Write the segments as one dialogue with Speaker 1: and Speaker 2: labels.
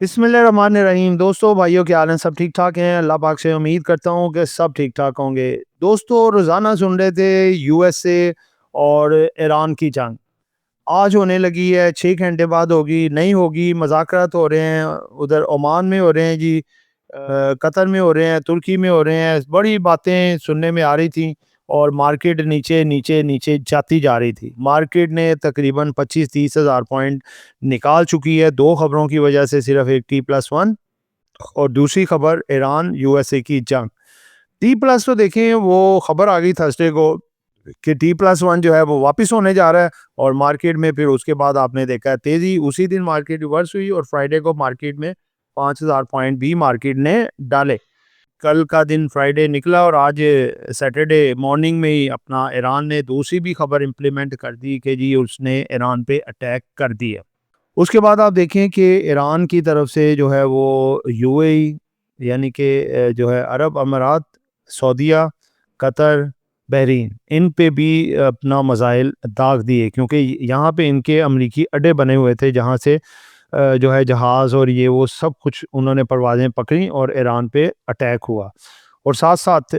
Speaker 1: बिस्मिल्लाहिर्रहमानिर्रहीम। दोस्तों, भाइयों, क्या हाल है? सब ठीक ठाक हैं? अल्लाह पाक से उम्मीद करता हूँ कि सब ठीक ठाक होंगे। दोस्तों, रोज़ाना सुन रहे थे यूएसए और ईरान की जंग आज होने लगी है, 6 घंटे बाद होगी, नहीं होगी। मज़ाकरात हो रहे हैं, उधर ओमान में हो रहे हैं जी, कतर में हो रहे हैं, तुर्की में हो रहे हैं। बड़ी बातें सुनने में आ रही थी और मार्केट नीचे नीचे नीचे जाती जा रही थी। मार्केट ने तकरीबन 25-30 हज़ार पॉइंट निकाल चुकी है, दो खबरों की वजह से। सिर्फ एक T+1 और दूसरी खबर ईरान यूएसए की जंग। T+ तो देखें, वो खबर आ गई थर्सडे को कि T+1 जो है वो वापस होने जा रहा है और मार्केट में फिर उसके बाद आपने देखा है तेजी। उसी दिन मार्केट रिवर्स हुई और फ्राइडे को मार्केट में 5,000 पॉइंट भी मार्केट ने डाले। कल का दिन फ्राइडे निकला और आज सैटरडे मॉर्निंग में ही अपना ईरान ने दूसरी भी खबर इम्प्लीमेंट कर दी कि जी उसने ईरान पे अटैक कर दिया। उसके बाद आप देखें कि ईरान की तरफ से जो है वो यूएई यानी कि जो है अरब अमारात, सऊदीया, कतर, बहरीन, इन पे भी अपना मज़ाइल दाग दिए, क्योंकि यहाँ पे इनके अमरीकी अड्डे बने हुए थे जहाँ से जो है जहाज़ और ये वो सब कुछ उन्होंने परवाज़ें पकड़ी और ईरान पे अटैक हुआ। और साथ-साथ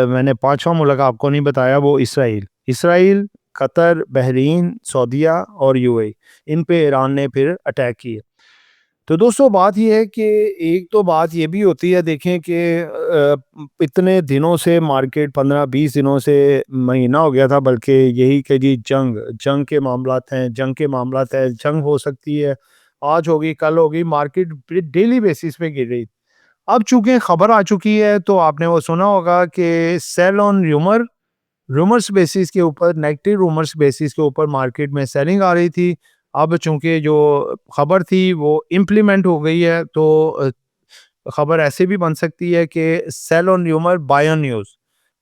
Speaker 1: मैंने पाँचवाँ मुल्क आपको नहीं बताया, वो इसराइल। इसराइल, कतर, बहरीन, सऊदीया और यूएई, इन पे ईरान ने फिर अटैक किए। तो दोस्तों, बात ये है कि एक तो बात ये भी होती है, देखें कि इतने दिनों से मार्केट 15-20 दिनों से, महीना हो गया था बल्कि, यही कि जी जंग जंग के मामलात हैं, जंग के मामलात है, जंग हो सकती है, आज होगी, कल होगी। मार्केट डेली बेसिस पे गिर रही। अब चूंकि खबर आ चुकी है तो आपने वो सुना होगा कि sell on rumour, rumours basis के ऊपर, नेगेटिव रूमर्स बेसिस के ऊपर मार्केट में सेलिंग आ रही थी। अब चूंकि जो खबर थी वो इम्प्लीमेंट हो गई है, तो खबर ऐसे भी बन सकती है कि sell on rumour, buy on news.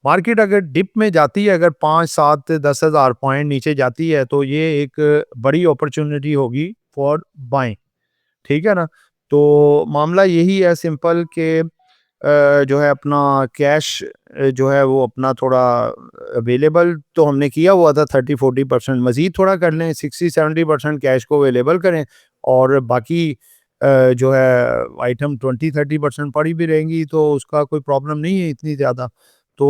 Speaker 1: Market अगर डिप में जाती है, अगर 5-7-10 हज़ार पॉइंट नीचे जाती है, तो ये एक बड़ी अपॉर्चुनिटी होगी फॉर बाइंग। ठीक है ना? तो मामला यही है सिंपल कि जो है अपना कैश जो है वो अपना थोड़ा अवेलेबल तो हमने किया हुआ था, 30-40% मज़ीद थोड़ा कर लें, 60-70% कैश को अवेलेबल करें और बाकी जो है आइटम 20-30% पड़ी भी रहेंगी, तो उसका कोई प्रॉब्लम नहीं है इतनी ज़्यादा। तो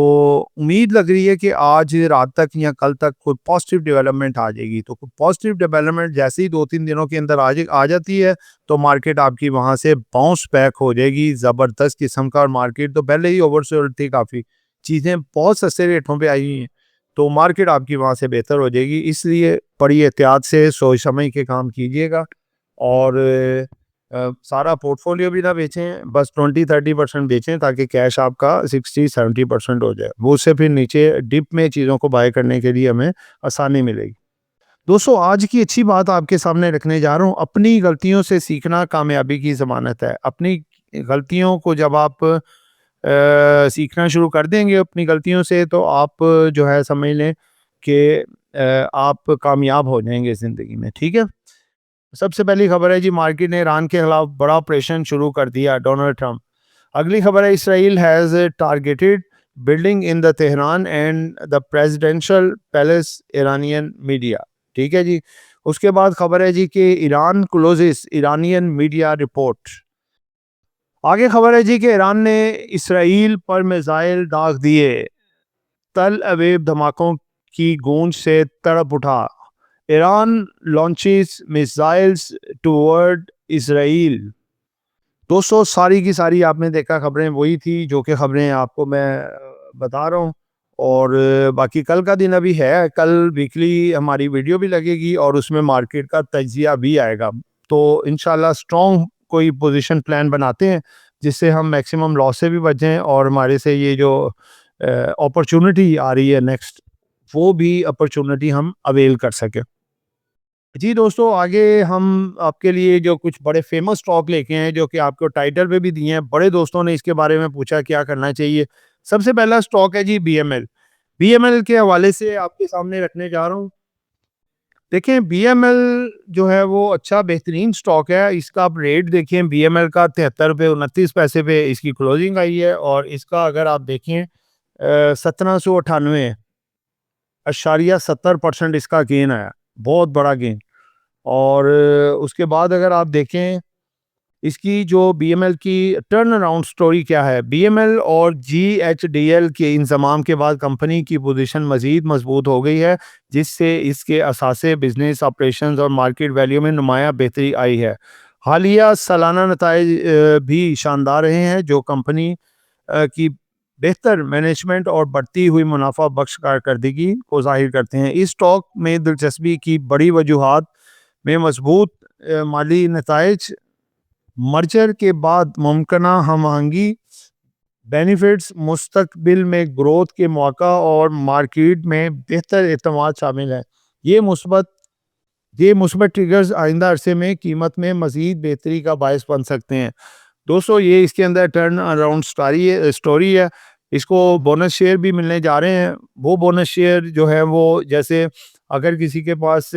Speaker 1: उम्मीद लग रही है कि आज रात तक या कल तक कोई पॉजिटिव डेवलपमेंट आ जाएगी। तो पॉजिटिव डेवलपमेंट जैसे ही 2-3 दिनों के अंदर आ जाती है, तो मार्केट आपकी वहाँ से बाउंस बैक हो जाएगी ज़बरदस्त किस्म का। और मार्केट तो पहले ही ओवरसोल्ड थी काफ़ी, चीज़ें बहुत सस्ते रेटों पे आई हुई हैं, तो मार्केट आपकी वहाँ से बेहतर हो जाएगी। इसलिए बड़ी एहतियात से सोच समझ के काम कीजिएगा और सारा पोर्टफोलियो भी ना बेचें, बस 20-30% बेचें ताकि कैश आपका 60-70% हो जाए। वो उससे फिर नीचे डिप में चीज़ों को बाय करने के लिए हमें आसानी मिलेगी। दोस्तों, आज की अच्छी बात आपके सामने रखने जा रहा हूँ। अपनी गलतियों से सीखना कामयाबी की ज़मानत है। अपनी गलतियों को जब आप सीखना शुरू कर देंगे अपनी गलतियों से, तो आप जो है समझ लें कि आप कामयाब हो जाएँगे ज़िंदगी में, ठीक है? सबसे पहली खबर है जी, मार्केट ने ईरान के खिलाफ बड़ा ऑपरेशन शुरू कर दिया, डोनाल्ड ट्रंप। अगली खबर है, Israel has targeted building in the Tehran and the presidential palace, Iranian media. ठीक है जी। उसके बाद खबर है जी कि Iran closes Iranian media report. आगे खबर है जी कि ईरान ने इसराइल पर मिसाइल दाग दिए, तल अवीव धमाकों की गूंज से तड़प उठा। Iran launches missiles toward Israel. दोस्तों, सारी की सारी आपने देखा खबरें वही थी जो कि खबरें आपको मैं बता रहा हूँ। और बाकी कल का दिन अभी है, कल वीकली हमारी वीडियो भी लगेगी और उसमें मार्केट का तजिया भी आएगा। तो इंशाल्लाह स्ट्रॉन्ग कोई पोजीशन प्लान बनाते हैं जिससे हम मैक्सिमम लॉस से भी बचें और हमारे से ये जो अपॉर्चुनिटी आ रही है नेक्स्ट, वो भी अपॉर्चुनिटी हम अवेल कर सकें। जी दोस्तों, आगे हम आपके लिए जो कुछ बड़े फेमस स्टॉक लेके हैं जो कि आपको टाइटल पे भी दिए हैं, बड़े दोस्तों ने इसके बारे में पूछा क्या करना चाहिए। सबसे पहला स्टॉक है जी बीएमएल। बीएमएल के हवाले से आपके सामने रखने जा रहा हूँ। देखें, बीएमएल जो है वो अच्छा बेहतरीन स्टॉक है। इसका आप रेट देखें, बीएमएल का 73 रुपये 29 पैसे पे इसकी क्लोजिंग आई है और इसका अगर आप देखें 1798.70% इसका गेन आया, बहुत बड़ा गेन। और उसके बाद अगर आप देखें इसकी जो बीएमएल की टर्न अराउंड स्टोरी क्या है। बीएमएल और जीएचडीएल के इंज़माम के बाद कंपनी की पोजीशन मज़ीद मजबूत हो गई है, जिससे इसके असासे बिजनेस ऑपरेशंस और मार्केट वैल्यू में नुमाया बेहतरी आई है। हालिया सालाना नताइज भी शानदार रहे हैं, जो कंपनी की बेहतर मैनेजमेंट और बढ़ती हुई मुनाफा बख्श कारकर्दगी को जाहिर करते हैं। इस स्टॉक में दिलचस्पी की बड़ी वजूहात में मजबूत माली नताइज, मर्जर के बाद मुमकिना हम-आहंगी, बेनिफिट्स, मुस्तकबिल में ग्रोथ के मौका और मार्केट में बेहतर एतमाद शामिल है। ये मुस्बत ये मुस्बत ट्रिगर्स आइंदा अरसे में कीमत में मज़ीद बेहतरी का बायस बन सकते हैं। दोस्तों, ये इसके अंदर टर्न अराउंड स्टोरी है। इसको बोनस शेयर भी मिलने जा रहे हैं। वो बोनस शेयर जो है वो जैसे अगर किसी के पास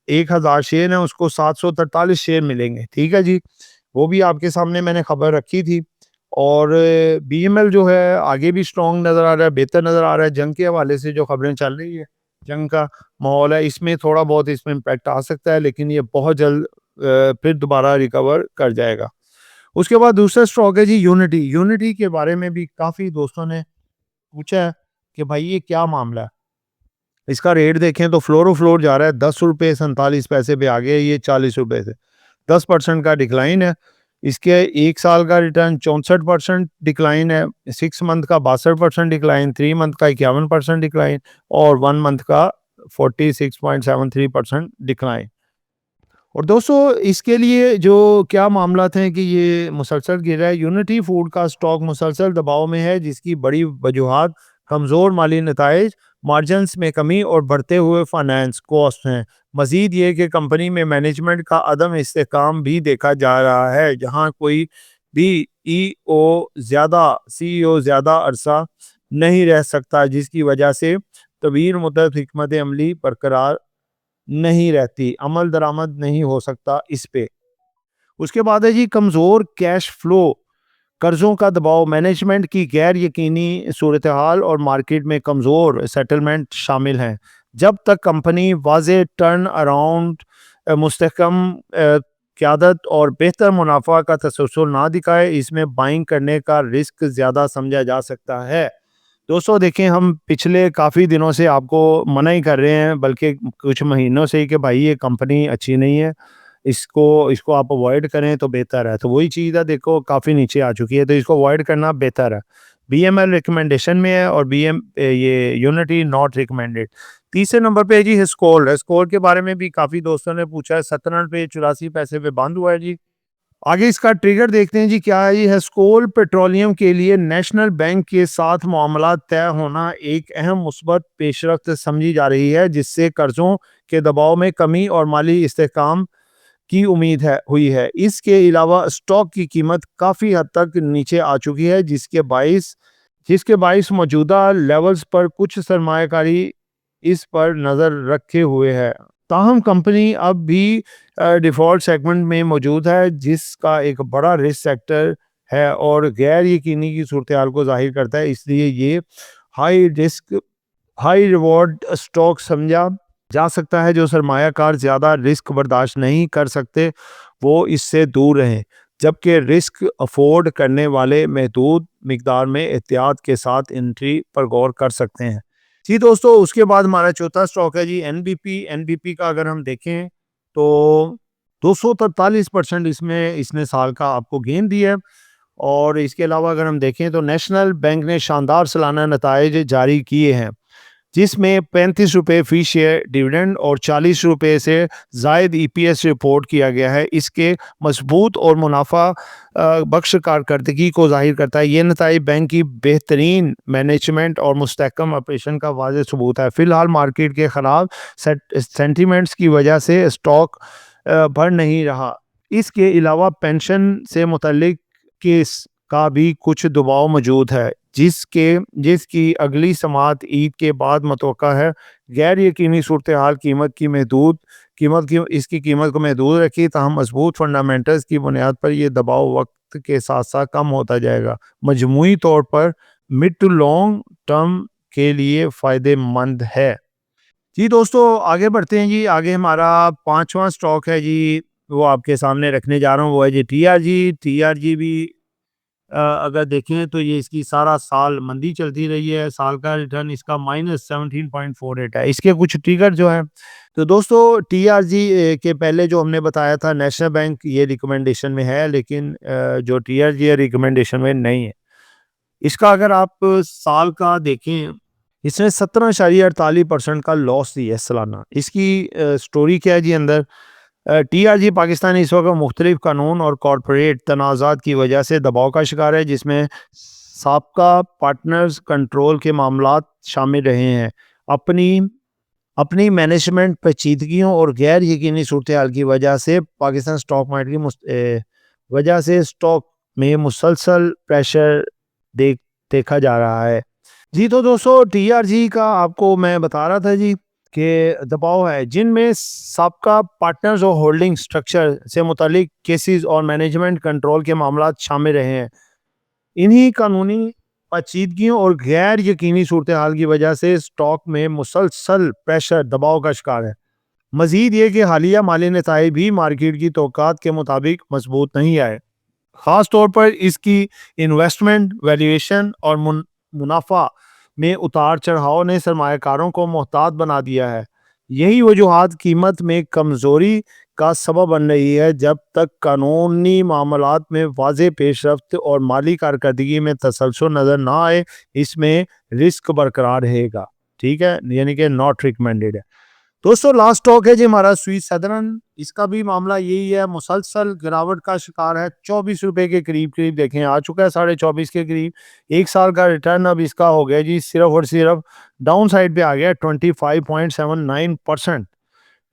Speaker 1: 1000 शेयर हैं, उसको 743 शेयर मिलेंगे। ठीक है जी, वो भी आपके सामने मैंने खबर रखी थी। और बीएमएल जो है आगे भी स्ट्रॉन्ग नज़र आ रहा है, बेहतर नज़र आ रहा है। जंग के हवाले से जो खबरें चल रही है, जंग का माहौल है, इसमें थोड़ा बहुत इसमें इम्पैक्ट आ सकता है, लेकिन ये बहुत जल्द फिर दोबारा रिकवर कर जाएगा। उसके बाद दूसरा स्टॉक है जी यूनिटी। यूनिटी के बारे में भी काफ़ी दोस्तों ने पूछा है कि भाई ये क्या मामला है। इसका रेट देखें तो फ्लोर जा रहा है, 10 रुपये 47 पैसे पे आ गया, ये 40 रुपये से 10% का डिक्लाइन है। इसके 1 साल का रिटर्न 64% डिक्लाइन है, 6 मंथ का 62% डिक्लाइन, 3 मंथ का 51% डिक्लाइन और 1 मंथ का 46.73% डिक्लाइन। और दोस्तों, इसके लिए जो क्या मामला हैं कि ये मुसलसल गिर रहा है। यूनिटी फूड का स्टॉक मुसलसल दबाव में है, जिसकी बड़ी वजूहात कमज़ोर माली नताइज, मार्जिन्स में कमी और बढ़ते हुए फाइनेंस कॉस्ट हैं। मजीद ये कि कंपनी में मैनेजमेंट का अदम इस्तेकाम भी देखा जा रहा है, जहाँ कोई भी सीईओ ज़्यादा अरसा नहीं रह सकता, जिसकी वजह से तवील मुद्दत हिकमत अमली बरकरार नहीं रहती, अमल दरामद नहीं हो सकता इस पे। उसके बाद है जी कमज़ोर कैश फ्लो, कर्ज़ों का दबाव, मैनेजमेंट की गैर यकीनी सूरत हाल और मार्केट में कमज़ोर सेटलमेंट शामिल हैं। जब तक कंपनी वाज़ेह टर्न अराउंड, मुस्तहकम क़यादत और बेहतर मुनाफा का तसल्सल ना दिखाए, इसमें बाइंग करने का रिस्क ज़्यादा समझा जा सकता है। दोस्तों देखें, हम पिछले काफ़ी दिनों से आपको मना ही कर रहे हैं, बल्कि कुछ महीनों से ही, कि भाई ये कंपनी अच्छी नहीं है, इसको इसको आप अवॉइड करें तो बेहतर है। तो वही चीज़ है, देखो काफ़ी नीचे आ चुकी है, तो इसको अवॉइड करना बेहतर है। बीएमएल रिकमेंडेशन में है और ये यूनिटी नॉट रिकमेंडेड। तीसरे नंबर पे है जी हिस्कोल। हिस्कोल के बारे में भी काफ़ी दोस्तों ने पूछा है। 17 रुपये 84 पैसे पे बंद हुआ है जी। आगे इसका ट्रिगर देखते हैं जी क्या है। ये हेस्कोल पेट्रोलियम के लिए नेशनल बैंक के साथ मामला तय होना एक अहम मुस्बत पेशरफ्त समझी जा रही है, जिससे कर्जों के दबाव में कमी और माली इस्तेहकाम की उम्मीद हुई है। इसके अलावा स्टॉक की कीमत काफ़ी हद तक नीचे आ चुकी है, जिसके बाइस मौजूदा लेवल्स पर कुछ सरमायाकारी इस पर नज़र रखे हुए है। ताहम कंपनी अब भी डिफ़ॉल्ट सेगमेंट में मौजूद है, जिसका एक बड़ा रिस्क सेक्टर है और गैर यकीनी की सूरत हाल को ज़ाहिर करता है। इसलिए ये high risk high reward stock समझा जा सकता है। जो सरमायाकार ज़्यादा रिस्क बर्दाश्त नहीं कर सकते, वो इससे दूर रहें, जबकि रिस्क अफोर्ड करने वाले महदूद मिकदार में एहतियात के साथ एंट्री पर गौर कर सकते हैं। जी दोस्तों, उसके बाद हमारा चौथा स्टॉक है जी एनबीपी। एनबीपी का अगर हम देखें तो 243% इसमें इसने साल का आपको गेन दिया है। और इसके अलावा अगर हम देखें तो नेशनल बैंक ने शानदार सालाना नताइज जारी किए हैं, जिसमें 35 रुपये फी शेयर डिविडेंड और 40 रुपये से ज़ायद ईपीएस रिपोर्ट किया गया है। इसके मजबूत और मुनाफा बख्श कारकर्दगी को जाहिर करता है। ये नताइज बैंक की बेहतरीन मैनेजमेंट और मुस्तहकम ऑपरेशन का वाज़ेह सबूत है। फ़िलहाल मार्केट के ख़राब सेंटिमेंट्स की वजह से स्टॉक बढ़ नहीं रहा। इसके अलावा पेंशन से मुतल्लिक केस का भी कुछ दबाव मौजूद है, जिसकी अगली समाअत ईद के बाद मुतवक्का है। गैर यकीनी सूरत हाल इसकी कीमत को महदूद रखी, ताहम मजबूत फंडामेंटल्स की बुनियाद पर यह दबाव वक्त के साथ साथ कम होता जाएगा। मजमूई तौर पर मिड टू लॉन्ग टर्म के लिए फ़ायदेमंद है। जी दोस्तों, आगे बढ़ते हैं जी। आगे हमारा पांचवा स्टॉक है जी वो आपके सामने रखने जा रहा हूँ, वो है जी टीआरजी। टीआरजी भी अगर देखें तो ये इसकी सारा साल मंदी चलती रही है, साल का रिटर्न इसका -17.48 है। इसके कुछ ट्रिगर जो हैं, तो दोस्तों टीआरजी के पहले जो हमने बताया था नेशनल बैंक ये रिकमेंडेशन में है, लेकिन जो टीआरजी है रिकमेंडेशन में नहीं है। इसका अगर आप साल का देखें, इसने 17.48% का लॉस दिया है सालाना। इसकी स्टोरी क्या है जी अंदर, टीआरजी पाकिस्तान इस वक्त मुख्तलिफ कानून और कॉरपोरेट तनाज़ात की वजह से दबाव का शिकार है, जिसमें साबका पार्टनर्स कंट्रोल के मामलात शामिल रहे हैं। अपनी अपनी मैनेजमेंट पेचीदगियों और गैर यकीनी सूरत हाल की वजह से पाकिस्तान स्टॉक मार्केट की वजह से स्टॉक में मुसलसल प्रेशर देखा जा रहा है जी। तो दोस्तों टीआरजी का आपको मैं बता रहा था जी कि दबाव है, जिनमें सबका पार्टनर्स और होल्डिंग स्ट्रक्चर से मुतालिक केसेस और मैनेजमेंट कंट्रोल के मामला शामिल रहे हैं। इन्हीं कानूनी पेचीदगियों और गैर यकीनी सूरत हाल की वजह से स्टॉक में मुसलसल प्रेशर दबाव का शिकार है। मजीद ये कि हालिया माली नताइज भी मार्केट की तवक्कात के मुताबिक मजबूत नहीं आए। ख़ास तौर पर इसकी इन्वेस्टमेंट वैल्यूएशन और मुनाफा में उतार चढ़ाव ने सरमायाकारों को मोहतात बना दिया है। यही वजूहात कीमत में कमज़ोरी का सबब बन रही है। जब तक कानूनी मामलात में वाज़ेह पेशरफ्त और माली कारकर्दगी में तसलसल नज़र ना आए, इसमें रिस्क बरकरार रहेगा। ठीक है, यानी कि नॉट रिकमेंडेड है। दोस्तों लास्ट स्टॉक है जी हमारा स्विस सदर्न। इसका भी मामला यही है, मुसलसल गिरावट का शिकार है। 24 रुपए के करीब करीब देखें आ चुका है, 24.5 के करीब। एक साल का रिटर्न अब इसका हो गया जी सिर्फ और सिर्फ डाउन साइड पे आ गया 25.79%।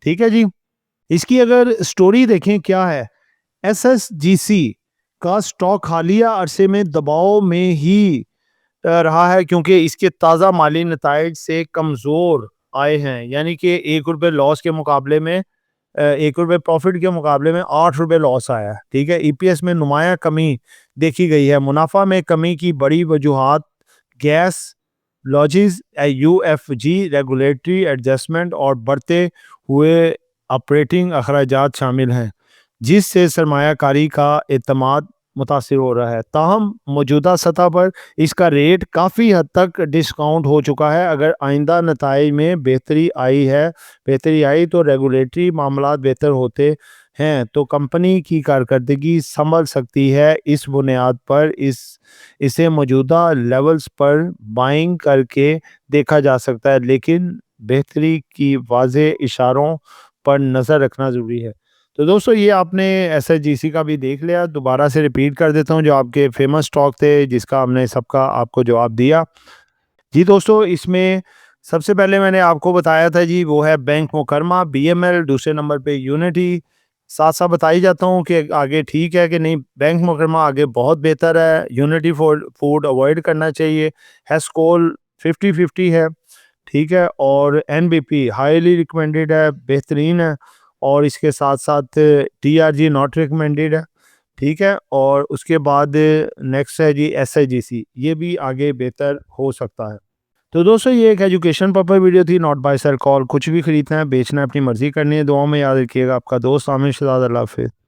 Speaker 1: ठीक है जी। इसकी अगर स्टोरी देखें क्या है, एसएसजीसी का स्टॉक हालिया अरसे में दबाव में ही रहा है, क्योंकि इसके ताज़ा माली नताइज से कमज़ोर आए हैं। यानी कि 1 रुपये लॉस के मुकाबले में 1 रुपये प्रॉफिट के मुकाबले में 8 रुपये लॉस आया है। ठीक है, ईपीएस में नुमाया कमी देखी गई है। मुनाफा में कमी की बड़ी वजूहात गैस लॉजिस यूएफजी रेगुलेटरी एडजस्टमेंट और बढ़ते हुए ऑपरेटिंग अखराजात शामिल हैं, जिससे सरमायाकारी का एतमाद मुतासिर हो रहा है। ताहम मौजूदा सतह पर इसका रेट काफ़ी हद तक डिस्काउंट हो चुका है। अगर आइंदा नताइज में बेहतरी आई तो रेगुलेटरी मामलात बेहतर होते हैं तो कंपनी की कारकर्दगी संभल सकती है। इस बुनियाद पर इसे मौजूदा लेवल्स पर बाइंग करके देखा जा सकता है, लेकिन बेहतरी की वाज़ेह इशारों पर नज़र रखना ज़रूरी है। तो दोस्तों ये आपने एसएचजीसी का भी देख लिया। दोबारा से रिपीट कर देता हूँ जो आपके फेमस स्टॉक थे जिसका हमने सबका आपको जवाब दिया जी। दोस्तों इसमें सबसे पहले मैंने आपको बताया था जी वो है बैंक मुकरमा बीएमएल, दूसरे नंबर पे यूनिटी। साथ साथ बताई जाता हूँ कि आगे ठीक है कि नहीं, बैंक मुकरमा आगे बहुत बेहतर है, यूनिटी फूड अवॉइड करना चाहिए, हेस्कोल 50-50 है। ठीक है, और एनबीपी हाईली रिकमेंडेड है, बेहतरीन है। और इसके साथ साथ टीआरजी नॉट रिकमेंडेड है। ठीक है, और उसके बाद नेक्स्ट है जी एसआईजीसी, ये भी आगे बेहतर हो सकता है। तो दोस्तों ये एक एजुकेशन पर्पज वीडियो थी, नॉट बाय सेल कॉल। कुछ भी खरीदना है बेचना है अपनी मर्जी करनी है। दुआ में याद रखिएगा, आपका दोस्त आमिर शहजाद। अल्लाह हाफिज़।